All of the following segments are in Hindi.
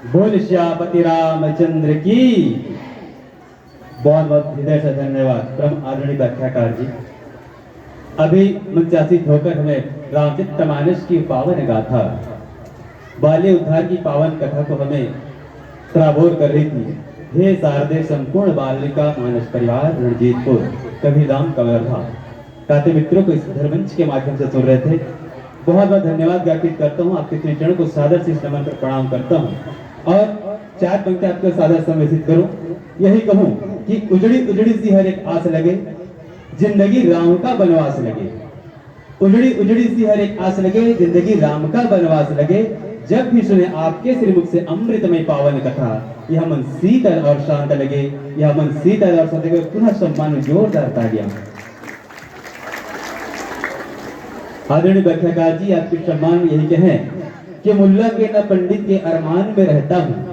बोल श्यापति रामचंद्र की। बहुत बहुत हृदय से धन्यवाद परम आदरणीय व्याख्याकार जी। अभी मंचासीत होकर हमें रामचरितमानस की पावन गाथा, बाल्य उद्धार की पावन कथा को हमें सराबोर कर रही थी। हे शारदे संपूर्ण बालिका मानस परिवार रणजीतपुर कबीरधाम कवर्धा काते मित्रों को इस धर्मंच के माध्यम से सुन रहे थे। बहुत बहुत धन्यवाद ज्ञापित करता हूँ, आपके चरणों को सादर से नमन कर प्रणाम करता हूँ और चार पंक्तियां आपको सादर संवेदित करूं। यही कहूं कि उजड़ी उजड़ी सी हर एक आस लगे, जिंदगी राम का बनवास लगे। उजड़ी उजड़ी सी हर एक आस लगे, जिंदगी राम का बनवास लगे। जब भी सुने आपके श्रीमुख से अमृतमय पावन कथा, यह मन शीतल और शांत लगे, यह मन शीतल और शांत लगे। पुनः सम्मान जोरदार तालियां। आदरणीय व्याख्याकार जी, आपके सम्मान यही कहें कि मुल्ला के न पंडित के अरमान में रहता हूँ,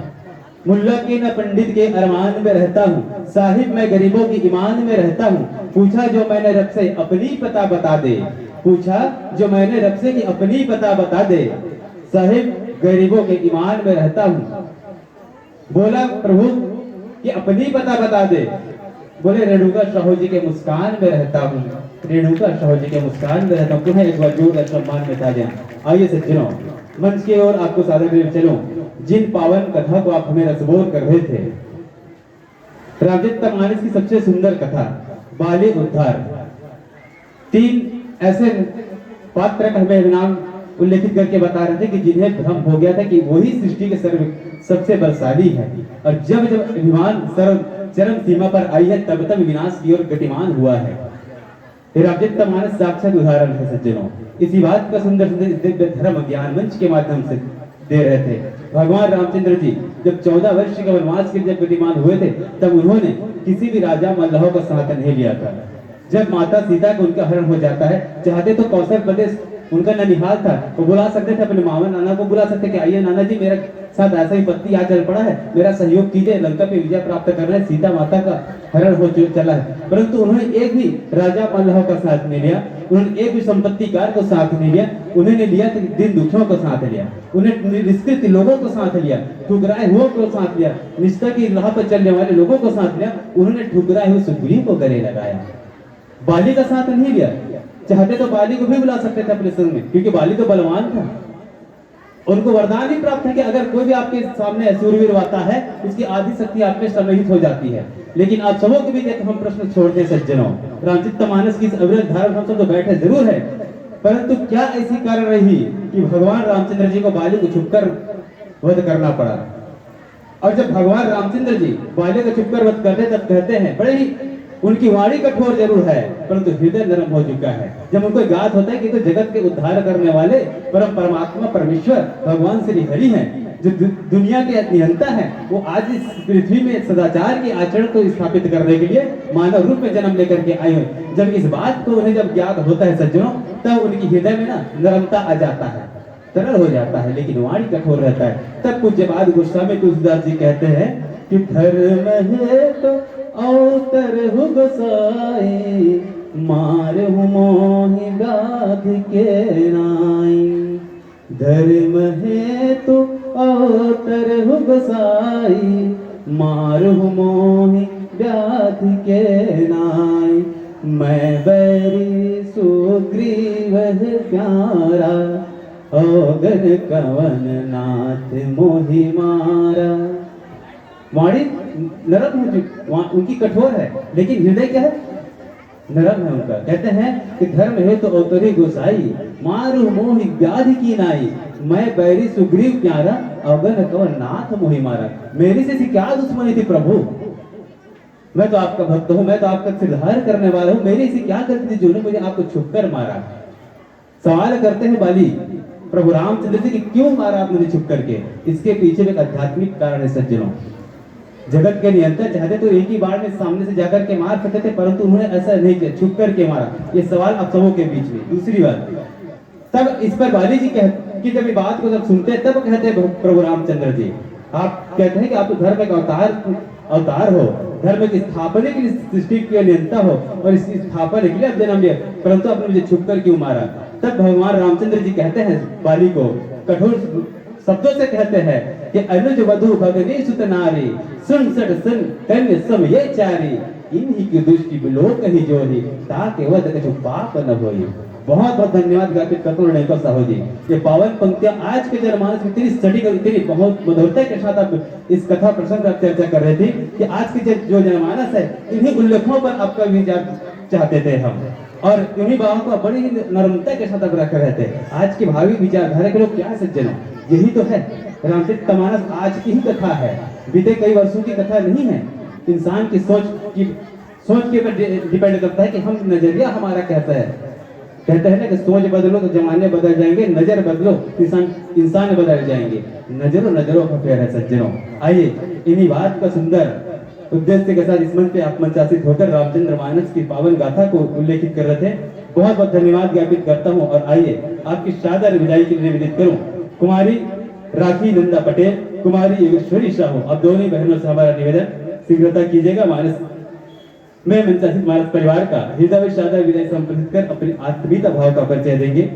मुल्ला के न पंडित के अरमान में रहता हूँ, साहिब मैं गरीबों की ईमान में रहता हूँ। पूछा जो मैंने रब से अपनी पता बता दे, पूछा जो मैंने रब से कि अपनी पता बता दे, साहिब गरीबों के ईमान में रहता हूँ। बोला प्रभु कि अपनी पता बता दे, बोले रेणुका साहू जी के मुस्कान में रहता हूँ, रेणुका साहू जी के मुस्कान में रहता हूँ। तुम्हें एक बार जोरदार सम्मान में तालियां। आइए सज्जनों, मंच की ओर आपको सादर में चलो। जिन पावन कथा को आप हमें रसबोर कर रहे थे, रामचरितमानस की सबसे सुंदर कथा बाल्य उद्धार। तीन ऐसे पात्र का हमें नाम उल्लेखित करके बता रहे थे कि जिन्हें भ्रम हो गया था कि वही सृष्टि के सबसे बलशाली है, और जब जब अभिमान चरम सीमा पर आई है, तब तब विनाश की ओर गतिमान हुआ है। रामचरितमानस साक्षात उदाहरण है सज्जनों। इसी बात का सुंदर दिव्य धर्म ज्ञान मंच के माध्यम से दे रहे थे। भगवान रामचंद्र जी जब 14 वर्ष के वनवास के जब विद्यमान हुए थे, तब उन्होंने किसी भी राजा मल्लाहों का साथ नहीं लिया था। जब माता सीता को उनका हरण हो जाता है, चाहते तो कौशल प्रदेश उनका ननिहाल था, वो बुला सकते थे अपने मामा नाना को, बुला सकते कि आइए नाना जी मेरा साथ ऐसा ही पत्ती आ चल पड़ा है, मेरा सहयोग कीजिए, लंका पे विजय प्राप्त करना है, सीता माता का हरण हो चला है। परंतु उन्होंने एक भी राजा मल्लाह का साथ नहीं लिया, उन्होंने एक भी संपत्तिकार को साथ नहीं लिया। उन्होंने लिया तो दिन दुखियों को साथ लिया, उन्हें निष्कृत लोगों को साथ लिया, ठुकराए हुए को साथ लिया, निष्ठा की राह पर चलने वाले लोगों को साथ लिया। उन्होंने ठुकराए हुए सुग्रीव को गले लगाया, बाली का साथ नहीं लिया। चाहते तो बाली को भी बुला सकते थे अपने संग में, क्योंकि बाली तो बलवान था, उनको वरदान ही प्राप्त है कि अगर कोई भी आपके सामने सूरवीर आता है, उसकी आधी शक्ति आप में समाहित हो जाती है। लेकिन आप सबों के बीच हम प्रश्न छोड़ते हैं सज्जनों, रामचरितमानस की अविरत धारा हम सब तो बैठे जरूर है, परंतु क्या ऐसी कारण रही कि भगवान रामचंद्र जी को बाली को छुपकर वध करना पड़ा? और जब भगवान रामचंद्र जी बाली को छुपकर वध करते, तब कहते हैं बड़े ही उनकी वाणी कठोर जरूर है, परंतु हृदय नरम हो चुका है। जब उनको याद होता है कि तो जगत के उद्धार करने वाले परमात्मा परमेश्वर भगवान श्री हरि हैं, जो दुनिया के नियंता है, वो आज इस पृथ्वी में सदाचार के आचरण को स्थापित करने के लिए मानव रूप में जन्म लेकर के आए हुए। जब इस बात को उन्हें जब याद होता है सज्जनों, तब उनकी हृदय में ना नरमता आ जाता है, सरल हो जाता है, लेकिन वाणी कठोर रहता है। तब पूज्यपाद गोस्वामी तुलसीदास जी कहते हैं कि धर्म है तो अवतर हु गोसाई, मारहु मोहि व्याध के नाई। धर्म है तो अवतर हु गोसाई, मारहु मोहि व्याध के नाई। मैं बैरी सुग्रीव प्यारा, औगन कवन नाथ मोहि मारा। वाणी नरम है, उनकी कठोर है, लेकिन हृदय क्या है? नरम है उनका। कहते हैं कि धर्म है तो अवतरी गोसाई, मारु मोहि व्याधि की नाई। मैं बैरी सुग्रीव प्यारा, अवगन कवन नाथ मोहि मारा। मेरी से क्या दुश्मनी थी प्रभु, मैं तो आपका भक्त हूँ, मैं तो आपका सिरधार करने वाला हूँ, मेरी से क्या गलती थी जो मुझे आपको छुपकर मारा? सवाल करते हैं बाली प्रभु रामचंद्र जी कि क्यों मारा आप मुझे छुप करके? इसके पीछे एक आध्यात्मिक कारण है सज्जनों। जगत के नियंता चाहते तो एक ही बार में सामने से जाकर के मार सकते थे, परंतु उन्होंने ऐसा नहीं किया, छुप करके मारा। ये सवाल आप सबों के बीच में। दूसरी बात, तब इस पर बाली जी कहते कि जब ये बात को जब सुनते हैं, तब कहते हैं प्रभु रामचंद्र जी, आप कहते हैं कि आप तो धर्म का अवतार हो, धर्म की स्थापना के लिए सृष्टि के नियंता हो, और इस स्थापना के लिए आप जन्म लिया, परंतु आपने मुझे छुप कर क्यों मारा? तब भगवान रामचंद्र जी कहते हैं बाली को कठोर शब्दों से कहते हैं कि अनुज वधु भगनी सुत नारी सुन सट सुन कन्य सम ये चारी इन्हीं की दृष्टि बिलो कही जोही ताकि वह कछु पाप न होई। बहुत बहुत धन्यवाद ज्ञापित करता हूँ रेणुका साहू जी। ये पावन पंक्तियां आज के जनमानस में इतनी सटीक और इतनी बहुत मधुरता के साथ आप इस कथा प्रसंग पर चर्चा कर रहे थे कि आज के जो जनमानस है इन्हीं उल्लेखों पर आपका विचार चाहते थे हम, और इन्हीं बातों को बड़ी ही नम्रता के साथ आप रख रहे थे। आज के भावी विचारधारा के लोग क्या सज्जनों, यही तो है रामचरित मानस आज की ही कथा है, बीते कई वर्षों की कथा नहीं है। इंसान की सोच के ऊपर डिपेंड करता है कि हम नजरिया हमारा कैसा है। कहते हैं ना कि सोच बदलो तो जमाने बदल जाएंगे, नजर बदलो इंसान बदल जाएंगे। नजरों का फेर है सज्जनों। आइए इन्हीं बात का सुंदर उद्देश्य के साथ इस मंच पे आप मंचासित होकर रामचंद्र मानस की पावन गाथा को उल्लेखित कर रहे थे। बहुत बहुत धन्यवाद ज्ञापित करता हूँ और आइए आपकी शानदार विदाई के लिए निवेदित करूँ कुमारी राखी नंदा पटेल, कुमारी योगेश्वरी साहू, अब दोनों बहनों से हमारा निवेदन शीघ्रता कीजिएगा। मानस में मंचासित मानस परिवार का हृदय शानदार विदाई संप्रेषित कर अपनी आत्मीयता भाव का परिचय देंगे।